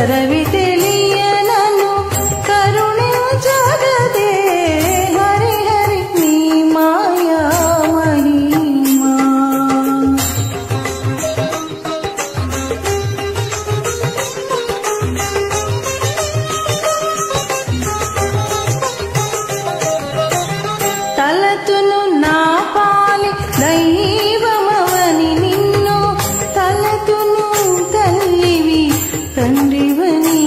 చరవి తెలియనను కరుణించగదే హరి హరి నీ మాయా మహిమా. తలతును నా పాలి దైవమవని నిన్ను తలతును తల్లివి తండ్రివని.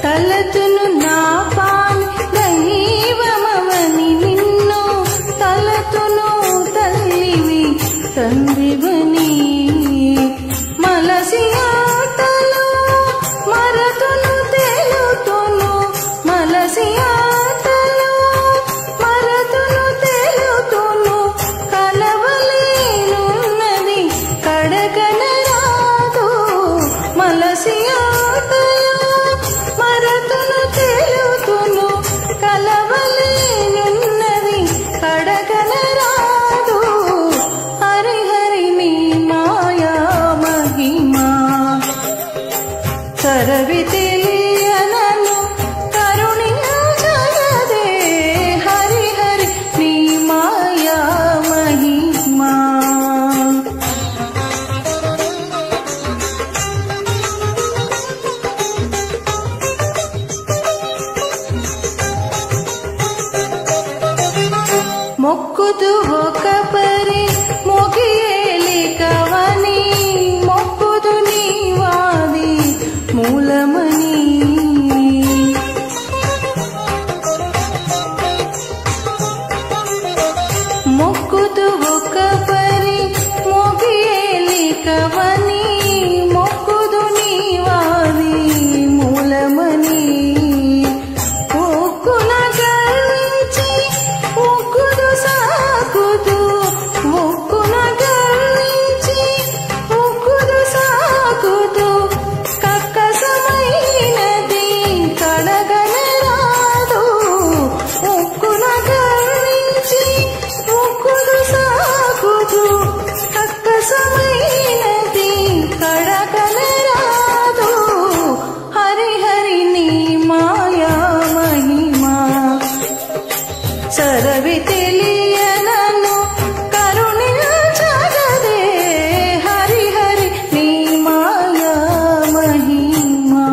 తలతును నా పాలి దైవమవని నిన్ను తలతును తల్లివి తండ్రివని. మలసి ఆటలు మరతును తెలుతును మలసి ఆటలు మరతును తెలుతును కలవలేనున్నది కడగనరాదు. మలసి ఆటలు మరతును తెలుతును కలవలేనున్నది కడగనరాదు. హరి హరి నీ మాయా మహిమా. చరవి తెలియనను కరుణించగదే హరి హరి నీ మాయా మహిమా. మొక్కుతూ ఒక పరి మొగియేలికవని మొక్కుతూ నీవాది మూలమని. మొక్కుతూ ఒక పరి మొగియేలికవని మొక్కుతూ నీవాది మూలమని. ఒక్కున గర్వించి ఒక్కుదు సాకుతూ ఒక్కున గర్వించి ఒక్కుదు సాకుతూ కక్కసమైనది కడగనరాదు. ఒక్కున గర్వించి ఒక్కుదు సాకుతూ కక్కసమైనది కడగనరాదు. హరి హరి నీ మాయా మహిమా. చరవి తెలియనను కరుణించగదే హరి హరి నీ మాయా మహిమా.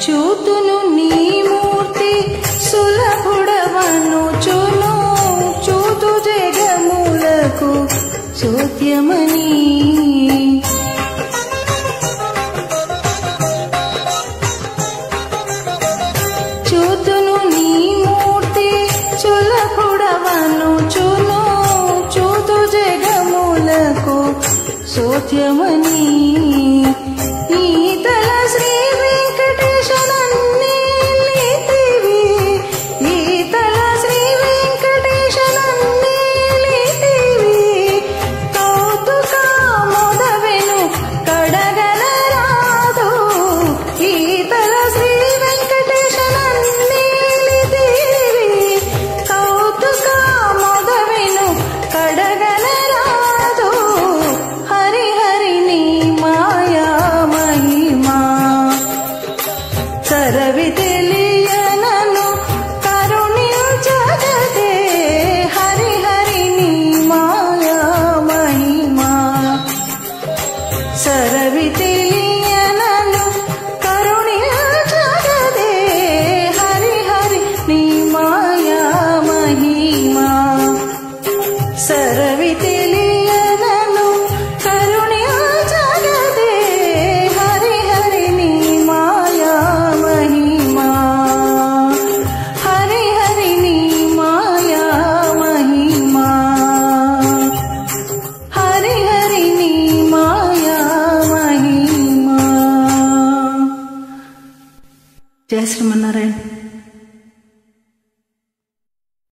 చూతును నీ మూర్తి సులభుడవనుచును చూతు జగములకు చోద్యమని. చూతును నీ మూర్తి సులభుడవనుచును చూతు జగములకు చోద్యమని. ఈతల శ్రీ వెంకటేశనన్నేలితివి ఈతల శ్రీ వెంకటేశనన్నేలితివి కౌతుక మొదవెను కడగనరాదు. ఈతల శ్రీ వెంకటేశనన్నేలితివి కౌతుక మొదవెను కడగనరాదు. హరి హరి నీ మాయా మహిమా. చరవి తెలియనను కరుణించగదే హరి హరి నీ మాయా మహిమా. చరవి తెలియనను కరుణించగదే హరి హరి నీ మాయా మహిమా. చరవి తెలియనను కరుణించగదే హరి హరి నీ మాయా మహిమా. హరి హరి నీ మాయా మహిమా. హరి హరి నీ మాయా మహిమా. జయ శ్రీమన్నారాయణ.